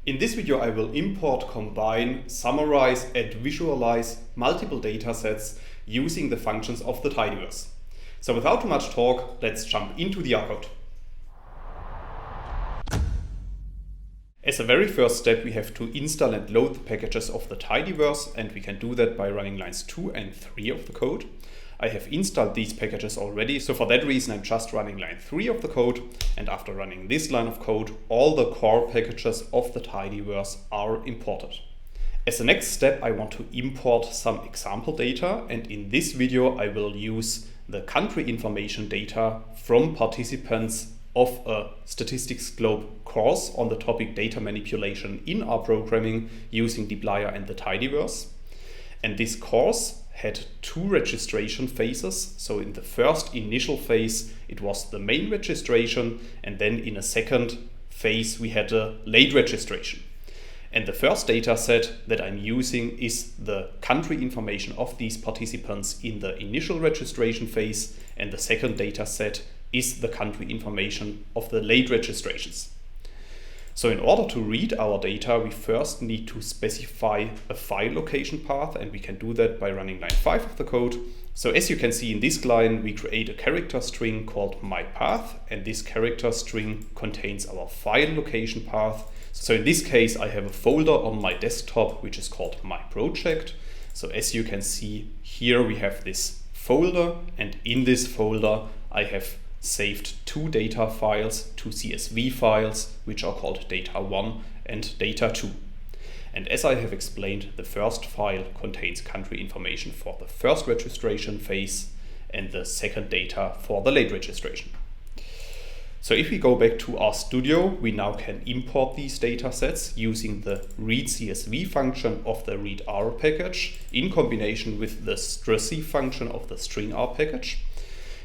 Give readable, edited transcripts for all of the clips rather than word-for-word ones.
In this video I will import, combine, summarize and visualize multiple datasets using the functions of the tidyverse. So without too much talk, let's jump into the R code. As a very first step, we have to install and load the packages of the tidyverse, and we can do that by running lines 2 and 3 of the code. I have installed these packages already, so for that reason I'm just running line 3 of the code, and after running this line of code, all the core packages of the tidyverse are imported. As the next step, I want to import some example data, and in this video I will use the country information data from participants of a Statistics Globe course on the topic data manipulation in R programming using dplyr and the tidyverse. And this course had 2 registration phases. So in the first initial phase, it was the main registration, and then in a second phase, we had a late registration. And the first data set that I'm using is the country information of these participants in the initial registration phase, and the second data set is the country information of the late registrations. So in order to read our data, we first need to specify a file location path, and we can do that by running line 5 of the code. So as you can see in this line, we create a character string called myPath, and this character string contains our file location path. So in this case, I have a folder on my desktop which is called my project. So as you can see here, we have this folder, and in this folder I have saved 2 data files, 2 CSV files, which are called data1 and data2. And as I have explained, the first file contains country information for the first registration phase and the second data for the late registration. So if we go back to RStudio, we now can import these data sets using the readCSV function of the readr package in combination with the strsv function of the stringr package.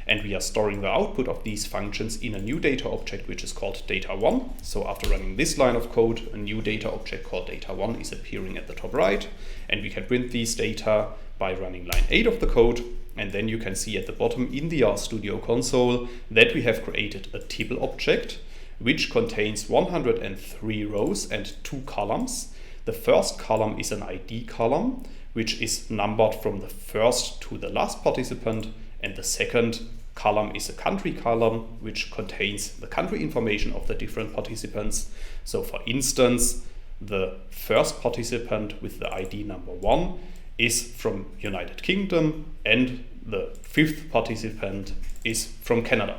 And we are storing the output of these functions in a new data object which is called data1. So after running this line of code, a new data object called data1 is appearing at the top right, and we can print these data by running line 8 of the code. And then you can see at the bottom in the RStudio console that we have created a tibble object which contains 103 rows and 2 columns. The first column is an ID column which is numbered from the first to the last participant, and the second column is a country column which contains the country information of the different participants. So for instance, the first participant with the ID number 1 is from United Kingdom, and the 5th participant is from Canada.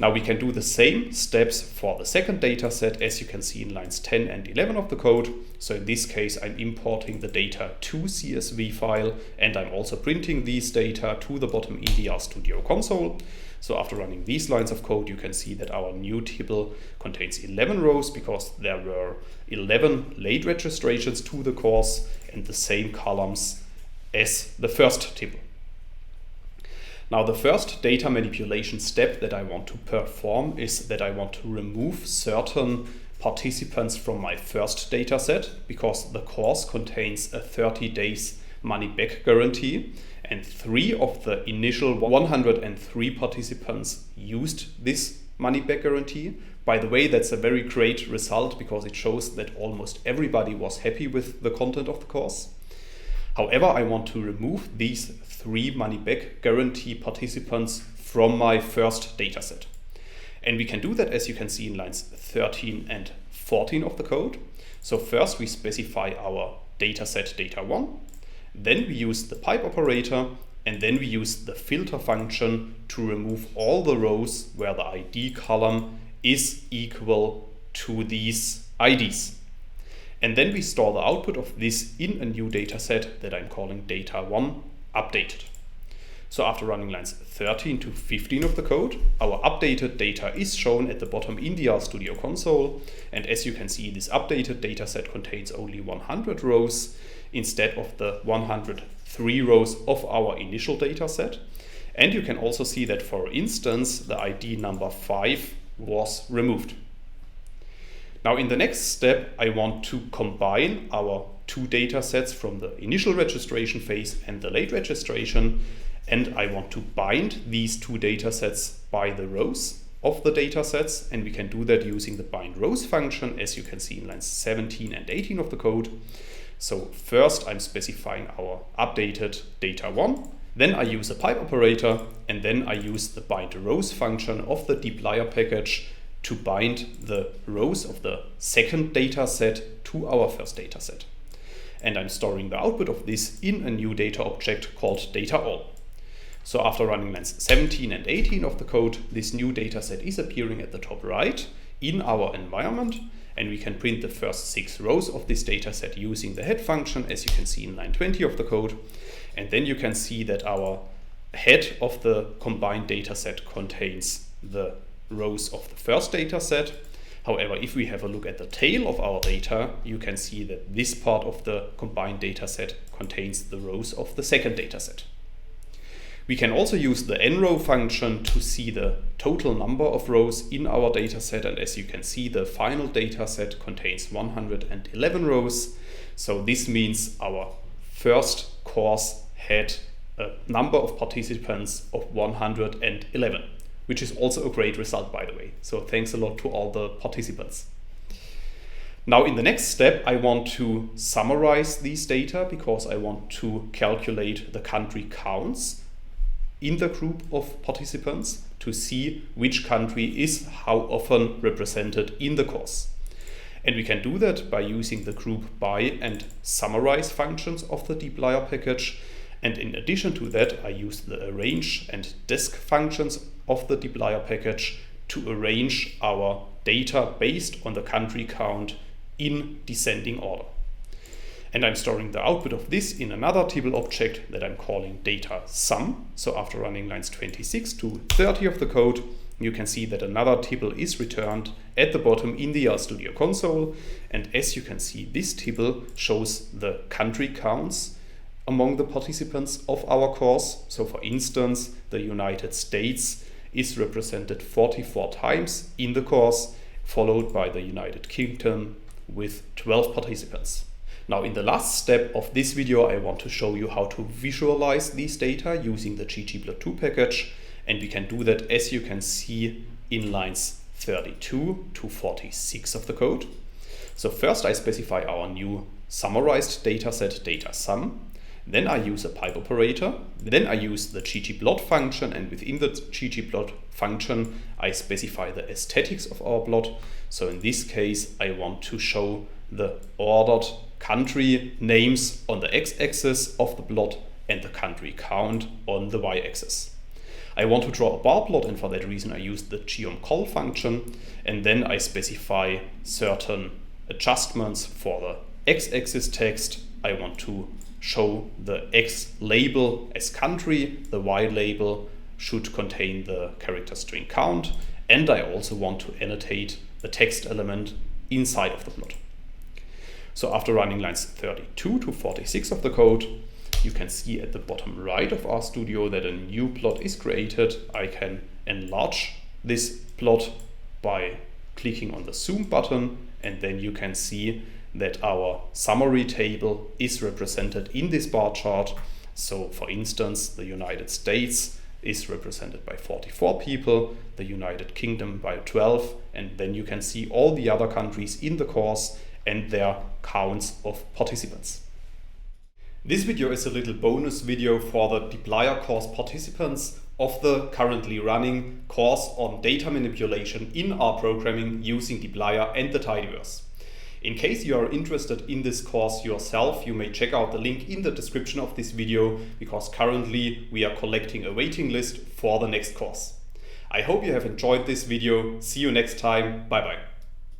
Now we can do the same steps for the second data set, as you can see in lines 10 and 11 of the code. So in this case, I'm importing the data2 CSV file, and I'm also printing these data to the bottom in the RStudio console. So after running these lines of code, you can see that our new table contains 11 rows because there were 11 late registrations to the course and the same columns as the first table. Now the first data manipulation step that I want to perform is that I want to remove certain participants from my first data set, because the course contains a 30 days money back guarantee, and 3 of the initial 103 participants used this money back guarantee. By the way, that's a very great result because it shows that almost everybody was happy with the content of the course. However, I want to remove these 3 money back guarantee participants from my first dataset. And we can do that, as you can see in lines 13 and 14 of the code. So first we specify our dataset data1, then we use the pipe operator, and then we use the filter function to remove all the rows where the ID column is equal to these IDs. And then we store the output of this in a new dataset that I'm calling data1 updated. So after running lines 13 to 15 of the code, our updated data is shown at the bottom in the RStudio console. And as you can see, this updated dataset contains only 100 rows instead of the 103 rows of our initial dataset. And you can also see that, for instance, the ID number 5 was removed. Now in the next step, I want to combine our 2 data sets from the initial registration phase and the late registration, and I want to bind these 2 data sets by the rows. of the data sets, and we can do that using the bind rows function, as you can see in lines 17 and 18 of the code. So first I'm specifying our updated data 1, then I use a pipe operator, and then I use the bind rows function of the dplyr package to bind the rows of the second data set to our first data set. And I'm storing the output of this in a new data object called data_all. So after running lines 17 and 18 of the code, this new data set is appearing at the top right in our environment, and we can print the first 6 rows of this data set using the head function, as you can see in line 20 of the code. And then you can see that our head of the combined data set contains the rows of the first data set. However, if we have a look at the tail of our data, you can see that this part of the combined data set contains the rows of the second data set. We can also use the nrow function to see the total number of rows in our dataset, and as you can see, the final dataset contains 111 rows. So this means our first course had a number of participants of 111, which is also a great result, by the way. So thanks a lot to all the participants. Now in the next step, I want to summarize these data because I want to calculate the country counts in the group of participants to see which country is how often represented in the course. And we can do that by using the group by and summarize functions of the dplyr package. And in addition to that, I use the arrange and desc functions of the dplyr package to arrange our data based on the country count in descending order. And I'm storing the output of this in another table object that I'm calling data sum. So after running lines 26 to 30 of the code, you can see that another table is returned at the bottom in the RStudio console. And as you can see, this table shows the country counts among the participants of our course. So for instance, the United States is represented 44 times in the course, followed by the United Kingdom with 12 participants. Now in the last step of this video, I want to show you how to visualize these data using the ggplot2 package. And we can do that, as you can see, in lines 32 to 46 of the code. So first I specify our new summarized dataset data sum. Then I use a pipe operator. Then I use the ggplot function, and within the ggplot function I specify the aesthetics of our plot. So in this case I want to show the ordered country names on the x-axis of the plot and the country count on the y-axis. I want to draw a bar plot, and for that reason I use the geom_col function, and then I specify certain adjustments for the x-axis text. I want to show the x label as country, the y label should contain the character string count, and I also want to annotate the text element inside of the plot. So after running lines 32 to 46 of the code, you can see at the bottom right of RStudio that a new plot is created. I can enlarge this plot by clicking on the zoom button, and then you can see that our summary table is represented in this bar chart. So for instance, the United States is represented by 44 people, the United Kingdom by 12, and then you can see all the other countries in the course and their counts of participants. This video is a little bonus video for the dplyr course participants of the currently running course on data manipulation in R programming using dplyr and the tidyverse. In case you are interested in this course yourself, you may check out the link in the description of this video, because currently we are collecting a waiting list for the next course. I hope you have enjoyed this video. See you next time. Bye bye.